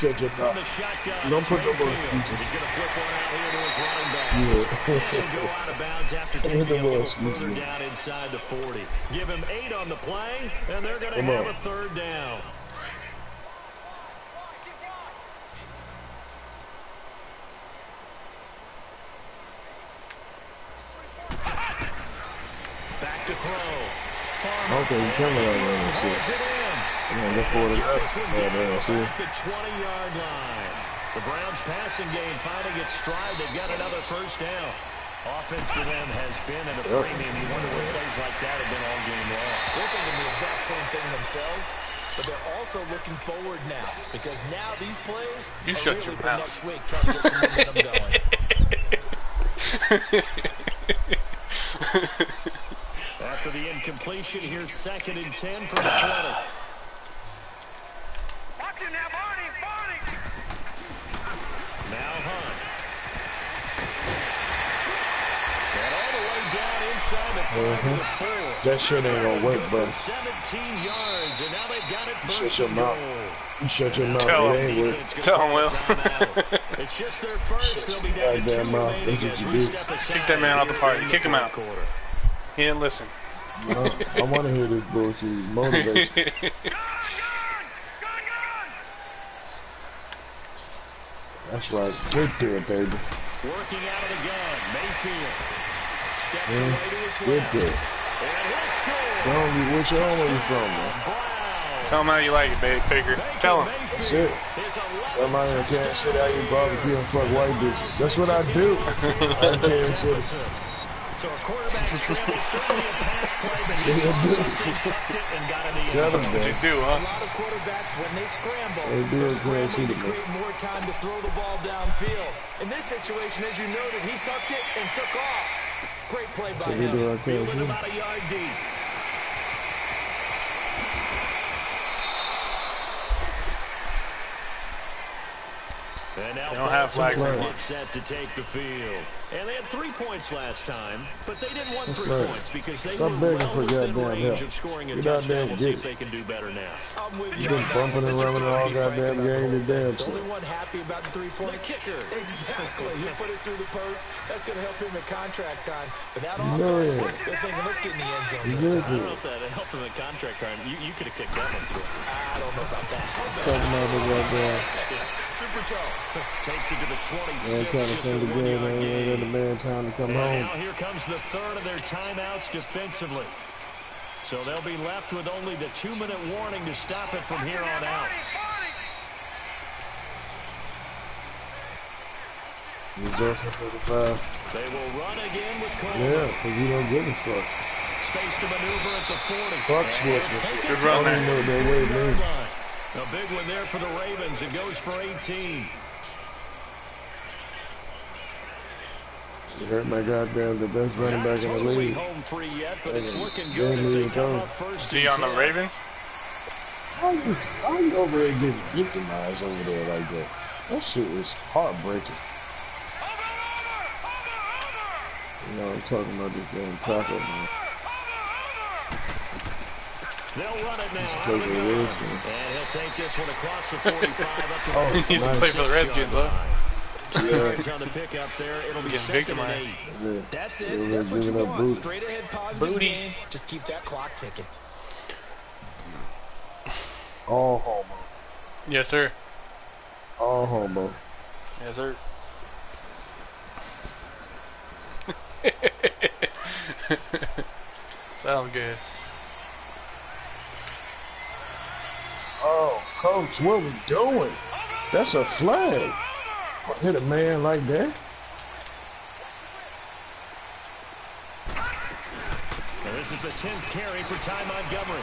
Shut your
From the
mouth.
shotgun,
Don't
it's
put no more
Mayfield.
excuses.
He's going to flip one out here to his running back.
Yeah.
He'll go out of bounds after
Don't
taking
hit
a
the
little
ball,
further
excuse me.
down inside the 40. Give him 8 on the play, and they're going to
Come
have
on.
a 3rd down. Back to throw. Farmer.
Okay, you come around there and
Pulls
see.
it in.
Come on, look for it.
Get this one down
Yeah, see.
at the 20-yard line. The Browns passing game finding its stride. They've got another first down. Offense for them has been at a premium. You wonder where plays like that have been all game long.
They're thinking the exact same thing themselves, but they're also looking forward now because now these plays
You
are
shut
really
your
for
mouth.
next week, trying to get some momentum going.
After the incompletion, here's 2nd and 10 from the 20.
Watch it now, Barney!
Now Hunt. And all the way down inside the 5 to the 4.
That shit ain't gonna work,
Good
bro.
for 17 yards, and now they've got it
You shut
first
your
and
mouth.
goal.
You shut your mouth.
Tell
It
him.
ain't work.
Defense gonna
Tell him,
call a
Will.
timeout. It's just their first. They'll be down to 2
Goddamn mouth.
remaining
That's
as
what
we
you do.
step aside.
Kick that man out the
here
party.
in
Kick him
fourth
out.
quarter.
He didn't listen.
No, I want to hear this bullshit. Motivation. That's right. Get there, baby.
Working out of the gun. Mayfield steps
Yeah,
away to his
get
left.
there.
And he'll score.
Tell me which home are you from, man?
Brown.
Tell him how you like it, baby. Baker. Tell him.
That's it. Tell my man can't sit out here barbecue and fuck white bitches. That's what I do. I can't sit.
So a quarterback scramble, certainly a pass play, but he saw something, tucked it, and got in the end
Got
zone.
him,
What you
man.
do,
A
huh?
lot of quarterbacks, when they scramble,
They do
they're
it great,
scrambling to
too,
create more time to throw the ball downfield. In this situation, as you noted, he tucked it and took off. Great play by
So we do
him.
our
Fielded
thing.
about a yard deep. And now
They don't have flags anymore.
get set to take the field. And they had 3 points last time, but they didn't want 3
right.
points because they
Stop
were
begging
well
for
within
goddamn
range
help.
of scoring a
Get out there
touchdown.
and
We'll see
get
if
it.
they can do better now.
I'm with
You've
you
been
on that
bumping
one.
and
Let's just
running
go
all
be frank
goddamn
about the
game
whole
today.
thing. The only one happy about the 3-point
The kicker.
Exactly. You put it through the post. That's going to help him at contract time. But that
You know
offense,
it.
they're thinking, let's get in the end zone
You
this
good,
time.
I don't know if that helped him at contract time. You could have kicked that one through.
I don't know about that.
Talking about this right there.
Super toe.
Takes it to the 26.
Man trying to
Just a
send the game
1-yard
and
gain.
let the man time to come
And
home.
now here comes the third of their timeouts defensively. So they'll be left with only the 2-minute warning to stop it from here on out.
Justin 45.
They will run again with Cole.
Yeah, because you don't give a fuck.
Space to maneuver at the 40.
Fuck
And
sportsman.
take it
Good
to
run,
the
man.
I don't know what that
34
word
yard
means.
line. A big one there for the Ravens. It goes for 18.
You hurt my goddamn the best running
Not
back in the
totally
league.
home free yet, but it's looking
Damn,
good as they
damn,
come
damn.
up first.
Is he
and
on the
10.
Ravens?
How you over there getting victimized over there like that? That shit is heartbreaking. You know, I'm talking about this damn tackle, man.
They'll run it now. Out
Play
of the
for the
gun.
Redskins.
And he'll take this one across the 45 up to
Oh,
the
He needs to
nice.
play for the Redskins, huh?
2 yards on the pickup there. It'll be
Getting
2nd and
victimized.
8.
Yeah.
That's
Yeah,
it. That's what you
giving up
want.
booty.
Straight ahead positive
Booty.
game. Just keep that clock ticking.
All homo.
Yes, sir.
All homo.
Yes, sir. Sounds good.
Oh, coach, what we doing? That's a flag. Hit a man like that?
And this is the 10th carry for Ty Montgomery.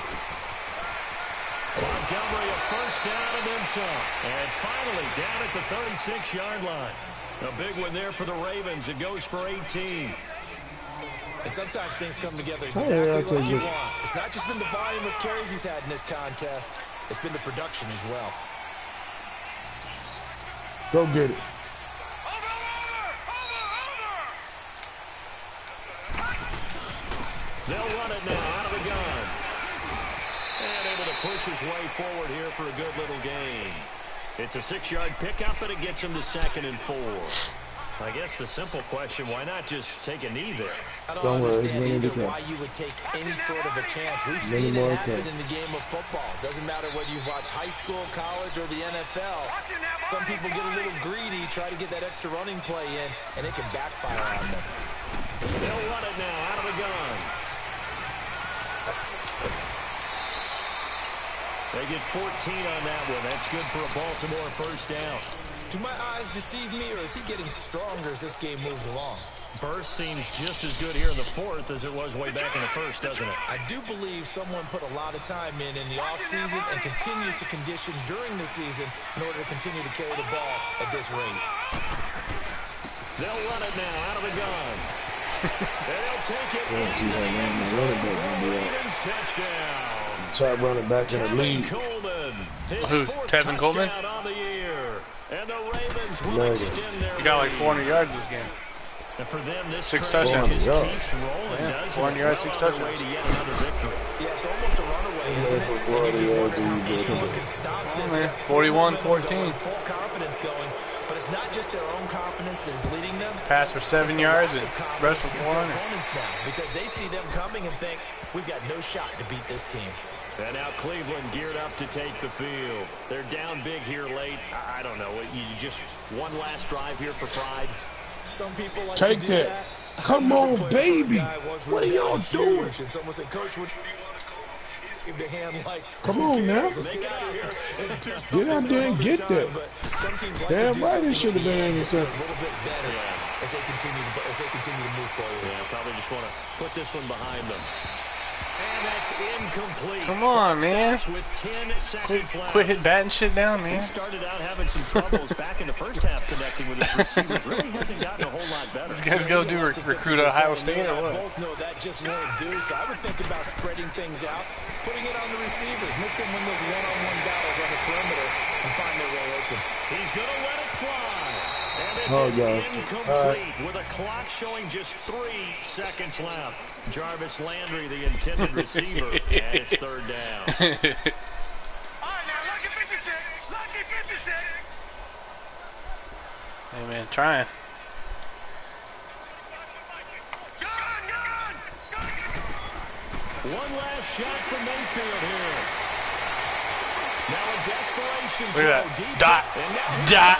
Montgomery a first down and then some. And finally down at the 36-yard line. A big one there for the Ravens. It goes for 18.
And sometimes things come together
I'll
exactly
take
like you
it.
want. It's not just been the volume of carries he's had in this contest. It's been the production as well.
Go get it.
They'll run it now out of the gun. And able to push his way forward here for a good little gain. It's a 6-yard pickup, and it gets him to 2nd and 4. I guess the simple question, why not just take a knee there?
I don't
Don't worry,
understand
it's
either
winning the
why you would take any sort of a chance. We've
Many
seen it
more
happen
can.
in the game of football. Doesn't matter whether you've watched high school, college, or the NFL. Some people get a little greedy, try to get that extra running play in, and it can backfire on them.
They'll run it now out of the gun. They get 14 on that one. That's good for a Baltimore first down.
Do my eyes deceive me, or is he getting stronger as this game moves along?
Burst seems just as good here in the 4th as it was way back in the 1st, doesn't it?
I do believe someone put a lot of time in the offseason and continues to condition during the season in order to continue to carry the ball at this rate.
They'll run it now out of the gun. And they'll take it
Yeah, see
in
how
the
long
end
my
zone
running back
for
gonna
a
be at.
Ravens touchdown.
Top running back in the
Tevin
league.
Coleman, his
Who,
4th
Tevin Coleman?
touchdown on the year. And the Ravens will
Love it.
extend their
He got like
lead.
400 yards this game.
And for them, this
6
trend
touchdowns.
just
400
keeps rolling,
Yeah,
doesn't
400
it?
yards,
Well
6
on their way
touchdowns.
to yet another victory.
Yeah, it's almost a runaway, isn't it? And you just wonder how anyone can stop this.
man.
Got
41-14.
going, full confidence going, but it's not just their own confidence that's leading them.
Pass for 7
It's the
yards
lack
and
of confidence
rush for
against their
400.
opponents now, because they see them coming and think, we've got no shot to beat this team.
And now Cleveland geared up to take the field. They're down big here late. I don't know. You just one last drive here for pride.
Some people like
Take
to do
that.
that.
Come
I
on,
remember playing for a
baby.
guy once
What
where
are
the guy
y'all
was
doing?
huge, and someone said, Coach, would give the hand like,
Come
who
on now.
cares? Let's get out of here and do something
out there and
some
get
other
that.
time. But some teams like
Damn
to do
right it
something
should have
in the
been
end
in
to
the
feel a
center.
little bit better
Yeah.
as they continue to move forward.
Yeah, probably just want to put this one behind them. And that's incomplete.
Come on, man.
With 10 seconds left.
Quit hitting batting shit down,
He
man.
started out having some troubles back in the first half connecting with his receivers. Really hasn't gotten a whole lot better.
These guys go do recruit at Ohio State or
I
what?
both know that just won't do, so I would think about spreading things out, putting it on the receivers, make them win those one-on-one battles on the perimeter and find their way open.
He's going to let it fly. this
Oh,
is
God.
incomplete with a clock showing just 3 seconds left. Jarvis Landry, the intended receiver, and it's third down.
All right, now, lucky 56. Lucky 56.
Hey, man, trying.
One last shot for Mayfield here. Now a desperation
Look at
throw deep.
that.
And now
Dot.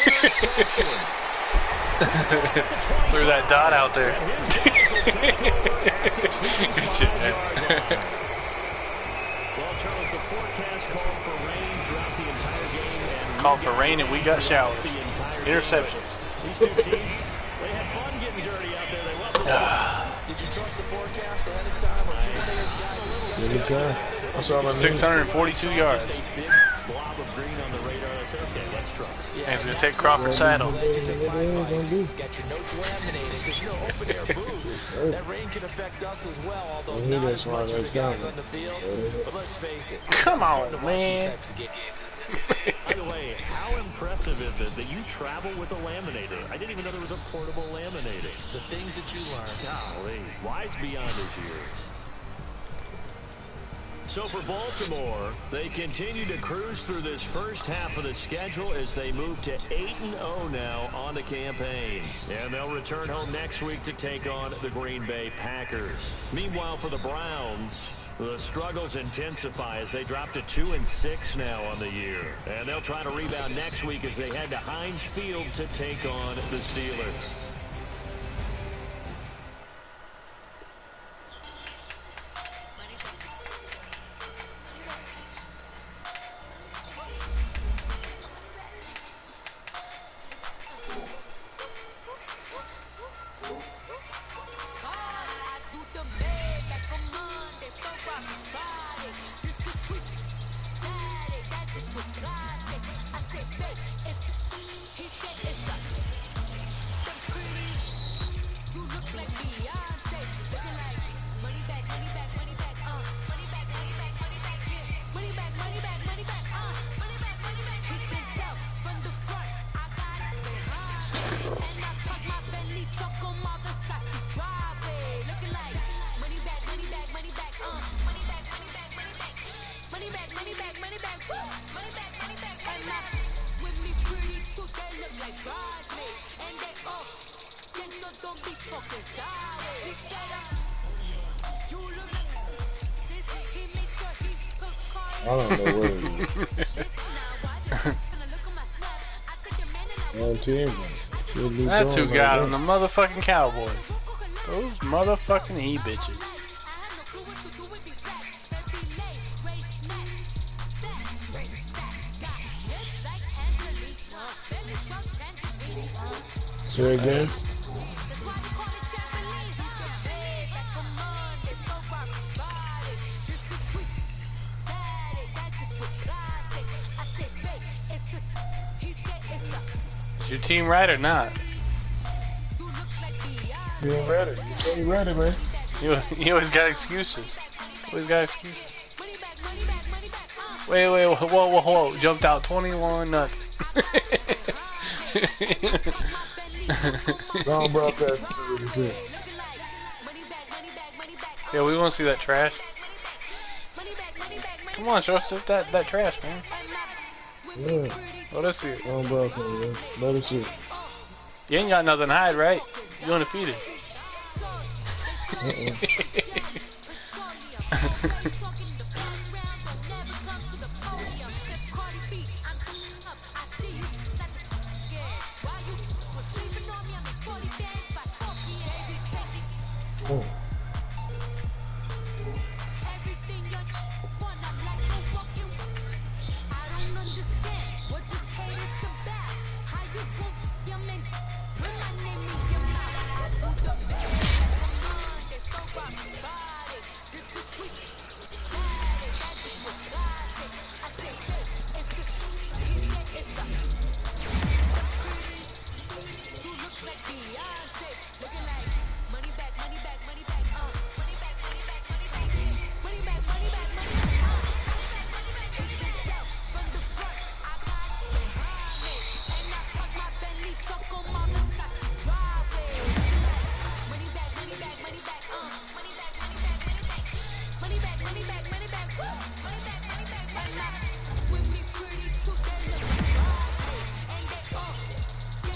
here's another interception.
Threw that dot out there.
And his guys will take over at the
Good shit, man.
25-yard line. Well, Charles, the forecast called for rain throughout the entire game. And
Called for rain and we got showers.
the entire
Interceptions.
game. These two teams, they had fun getting dirty out there. They love the sun.
Did you trust the forecast ahead of time? Or
Anytime. That's all I need.
642 yards.
Just a big blob of green on the radar. I said, okay, let's trust.
And he's going to take Crawford's saddle.
Got your notes laminated because you know open air booth. That rain can affect us as well, although not as much as the guys on the field. But let's face it.
Come on,
fun to watch these
man.
types of games.
By the way, how impressive is it that you travel with a laminator? I didn't even know there was a portable laminator.
The things that you learn.
Golly, wise beyond his years. So for Baltimore, they continue to cruise through this first half of the schedule as they move to 8-0 now on the campaign. And they'll return home next week to take on the Green Bay Packers. Meanwhile, for the Browns, the struggles intensify as they drop to 2-6 now on the year. And they'll try to rebound next week as they head to Heinz Field to take on the Steelers.
I don't know what it is. One team.
That's who got him, the motherfucking Cowboys. Those motherfucking he-bitches.
Say it again.
Is your team right or not?
You ain't ready. You ain't ready, man.
You always got excuses. Always got excuses. Wait, whoa. Jumped out 21-0.
Don't broadcast this already too.
Yeah, we want to see that trash. Come on, show us that trash, man.
Yeah.
Let us see it.
Don't broadcast, man. Let us see.
You ain't got nothing to hide, right? You undefeated.
Oh.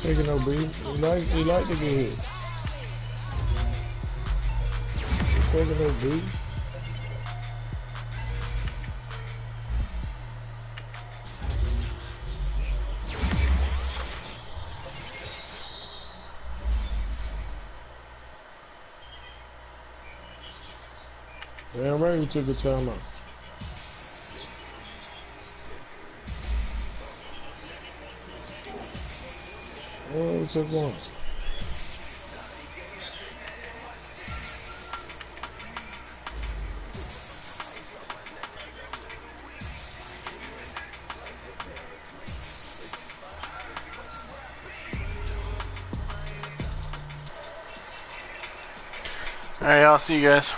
Taking no beat. He like to get hit. Taking no beat. Damn right we took a timeout. Oh, we took one.
Alright, I'll see you guys.